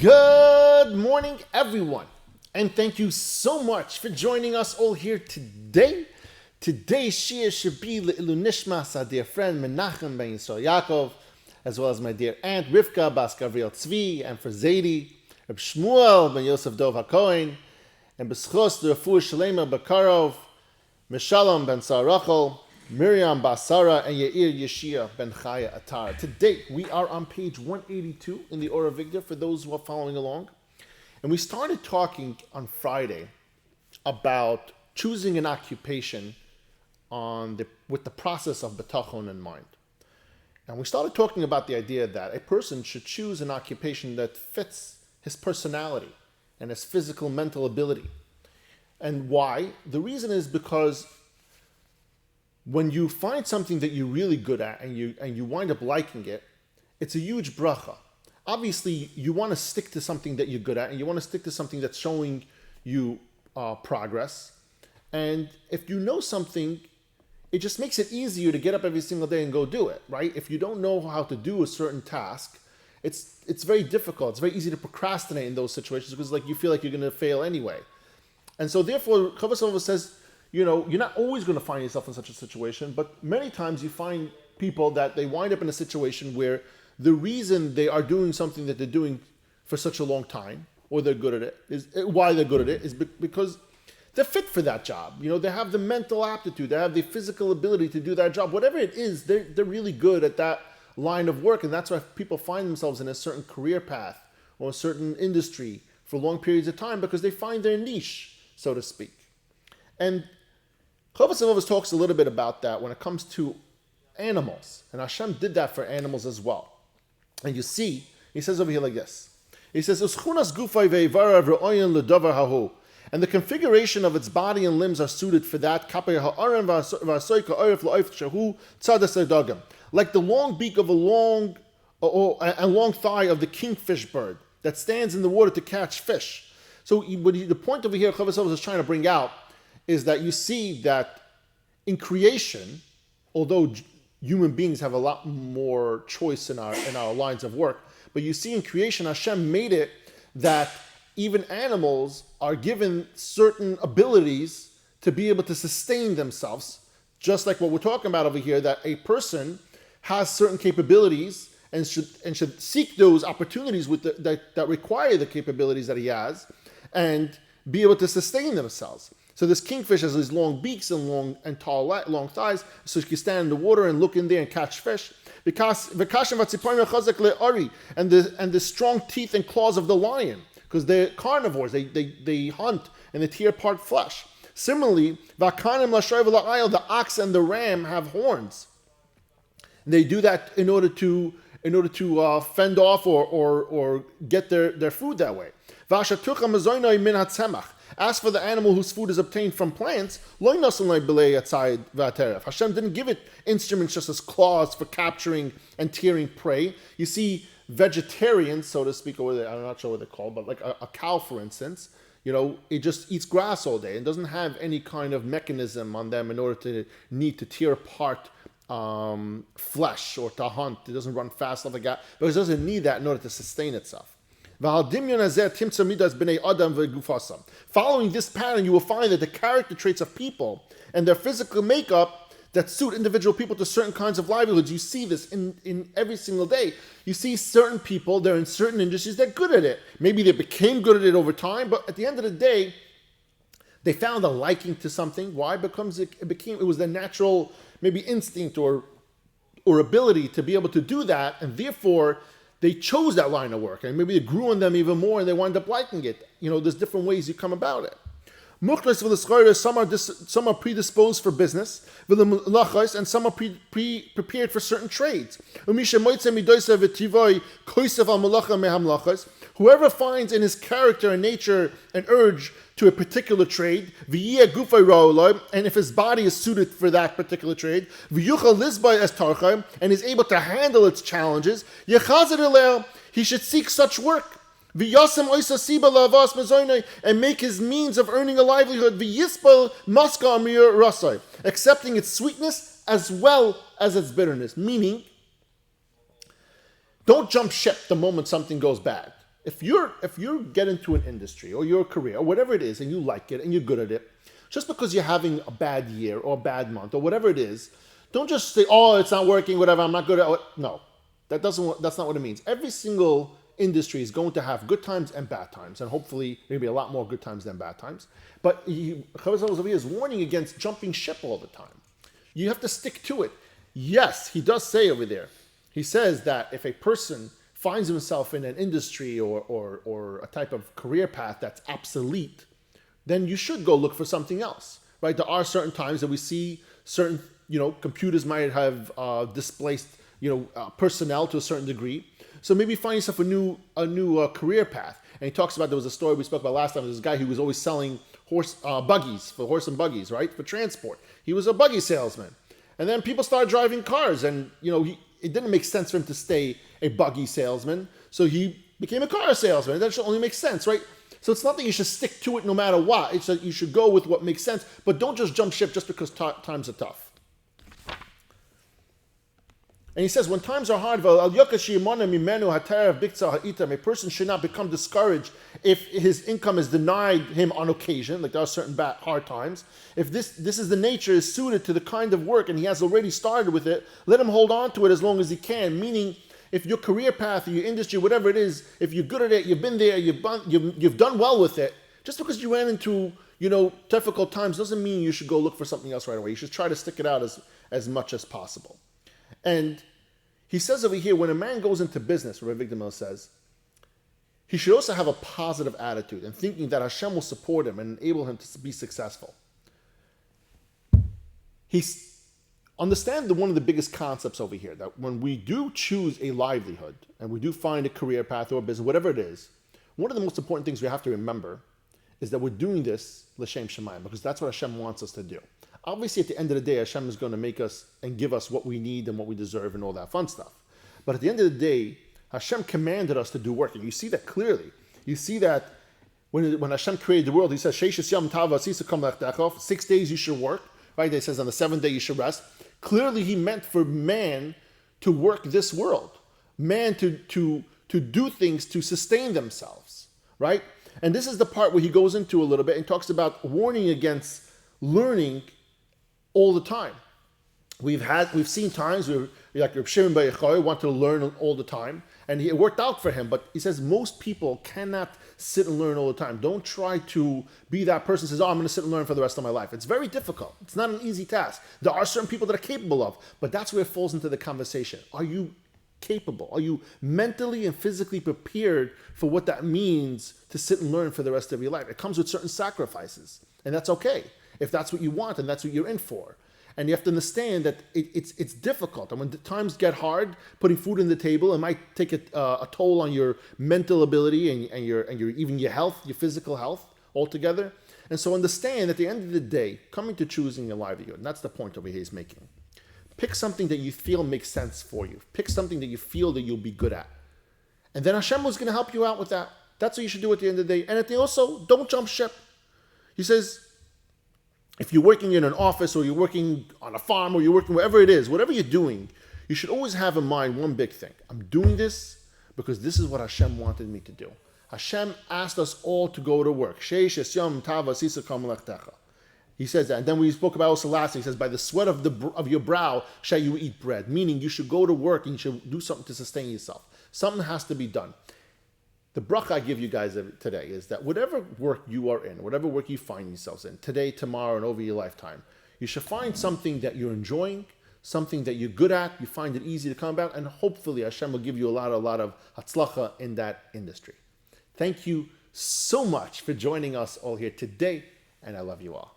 Good morning, everyone, and thank you so much for joining us all here today. Today's Shir should be Le'ilu Nishmas, our dear friend Menachem ben Yisrael Yaakov, as well as my dear aunt Rivka Bas Gavriel Tzvi, and for Zaidi, Reb Shmuel ben Yosef Dov HaKohen, and B'schos the Refuah Shalema Bakarov, Meshalom ben Sarachel, Miriam Basara, and Yair Yeshia ben Chaya Atar. Today, we are on page 182 in the Ora Vigda for those who are following along. And we started talking on Friday about choosing an occupation with the process of Bitachon in mind. And we started talking about the idea that a person should choose an occupation that fits his personality and his physical, mental ability. And why? The reason is because when you find something that you're really good at and you wind up liking it, it's a huge bracha. Obviously, you want to stick to something that you're good at, and you want to stick to something that's showing you progress. And if you know something, it just makes it easier to get up every single day and go do it, right? If you don't know how to do a certain task, it's very difficult. It's very easy to procrastinate in those situations because you feel like you're going to fail anyway. And so therefore, Chovos HaLevavos says, you're not always going to find yourself in such a situation, but many times you find people that they wind up in a situation where the reason they are doing something that they're doing for such a long time, or they're good at it, is because they're fit for that job. They have the mental aptitude, they have the physical ability to do that job. Whatever it is, they're really good at that line of work, and that's why people find themselves in a certain career path or a certain industry for long periods of time, because they find their niche, so to speak. And Chovos HaLevavos talks a little bit about that when it comes to animals. And Hashem did that for animals as well. And you see, he says over here like this. He says, and the configuration of its body and limbs are suited for that. Like the long beak of a long thigh of the kingfish bird that stands in the water to catch fish. So the point over here Chovos HaLevavos is trying to bring out is that you see that in creation, although human beings have a lot more choice in our lines of work, but you see in creation, Hashem made it that even animals are given certain abilities to be able to sustain themselves, just like what we're talking about over here, that a person has certain capabilities and should seek those opportunities that require the capabilities that he has and be able to sustain themselves. So this kingfish has these long beaks and long thighs, so he can stand in the water and look in there and catch fish. And the strong teeth and claws of the lion, because they're carnivores, they hunt and they tear apart flesh. Similarly, the ox and the ram have horns. They do that in order to fend off or get their food that way. As for the animal whose food is obtained from plants, Hashem didn't give it instruments just as claws for capturing and tearing prey. You see, vegetarians, so to speak, or I'm not sure what they're called, but like a cow, for instance, it just eats grass all day and doesn't have any kind of mechanism on them in order to need to tear apart flesh or to hunt. It doesn't run fast, stuff like that, but it doesn't need that in order to sustain itself. Following this pattern, you will find that the character traits of people and their physical makeup that suit individual people to certain kinds of livelihoods. You see this in every single day. You see certain people, they're in certain industries, they're good at it. Maybe they became good at it over time, but at the end of the day, they found a liking to something. Why? Because it was their natural maybe instinct or ability to be able to do that, and therefore they chose that line of work, and maybe it grew on them even more, and they wound up liking it. There's different ways you come about it. Some are predisposed for business, and some are prepared for certain trades. Whoever finds in his character and nature an urge to a particular trade, and if his body is suited for that particular trade, and is able to handle its challenges, he should seek such work. And make his means of earning a livelihood, accepting its sweetness as well as its bitterness. Meaning, don't jump ship the moment something goes bad. if you get into an industry or your career or whatever it is and you like it and you're good at it, just because you're having a bad year or a bad month or whatever it is, don't just say, oh, it's not working, whatever, I'm not good at it. No, that's not what it means. Every single industry is going to have good times and bad times, and hopefully maybe a lot more good times than bad times. But Chovos HaLevavos is warning against jumping ship all the time. You have to stick to it. Yes, he does say over there, he says that if a person finds himself in an industry or a type of career path that's obsolete, then you should go look for something else, right? There are certain times that we see certain, computers might have displaced, personnel to a certain degree. So maybe find yourself a new career path. And he talks about, there was a story we spoke about last time. There was this guy who was always selling horse and buggies, right? For transport. He was a buggy salesman. And then people started driving cars, and it didn't make sense for him to stay a buggy salesman. So he became a car salesman. That should only make sense, right? So it's not that you should stick to it no matter what. It's that you should go with what makes sense, but don't just jump ship just because times are tough. And he says, when times are hard, a person should not become discouraged if his income is denied him on occasion, like there are certain hard times. If this is the nature is suited to the kind of work and he has already started with it, let him hold on to it as long as he can. Meaning, if your career path or your industry, whatever it is, if you're good at it, you've been there, you've done well with it, just because you ran into difficult times doesn't mean you should go look for something else right away. You should try to stick it out as much as possible. And he says over here, when a man goes into business, Rabbi Victor says, he should also have a positive attitude and thinking that Hashem will support him and enable him to be successful. Understand one of the biggest concepts over here, that when we do choose a livelihood and we do find a career path or a business, whatever it is, one of the most important things we have to remember is that we're doing this l'shem shamayim, because that's what Hashem wants us to do. Obviously, at the end of the day, Hashem is going to make us and give us what we need and what we deserve and all that fun stuff. But at the end of the day, Hashem commanded us to do work. And you see that clearly. You see that when Hashem created the world, he says, 6 days you should work. Right? He says on the 7th day you should rest. Clearly, he meant for man to work this world. Man to do things to sustain themselves. Right? And this is the part where he goes into a little bit and talks about warning against learning all the time. We've seen times where, like Reb Shimon Bar Yochai wanted to learn all the time, and it worked out for him. But he says most people cannot sit and learn all the time. Don't try to be that person who says, "Oh, I'm going to sit and learn for the rest of my life." It's very difficult. It's not an easy task. There are certain people that are capable of, but that's where it falls into the conversation. Are you capable? Are you mentally and physically prepared for what that means to sit and learn for the rest of your life? It comes with certain sacrifices, and that's okay if that's what you want and that's what you're in for. And you have to understand that it's difficult. And when the times get hard, putting food on the table, it might take a toll on your mental ability and your even your health, your physical health altogether. And so understand at the end of the day, coming to choosing a livelihood, and that's the point over here he's making. Pick something that you feel makes sense for you. Pick something that you feel that you'll be good at. And then Hashem is going to help you out with that. That's what you should do at the end of the day. And also, don't jump ship. He says, if you're working in an office or you're working on a farm or you're working wherever it is, whatever you're doing, you should always have in mind one big thing. I'm doing this because this is what Hashem wanted me to do. Hashem asked us all to go to work. He says that. And then we spoke about also last, he says, by the sweat of your brow shall you eat bread. Meaning you should go to work and you should do something to sustain yourself. Something has to be done. The bracha I give you guys today is that whatever work you are in, whatever work you find yourselves in, today, tomorrow, and over your lifetime, you should find something that you're enjoying, something that you're good at, you find it easy to come about, and hopefully Hashem will give you a lot of hatzlacha in that industry. Thank you so much for joining us all here today, and I love you all.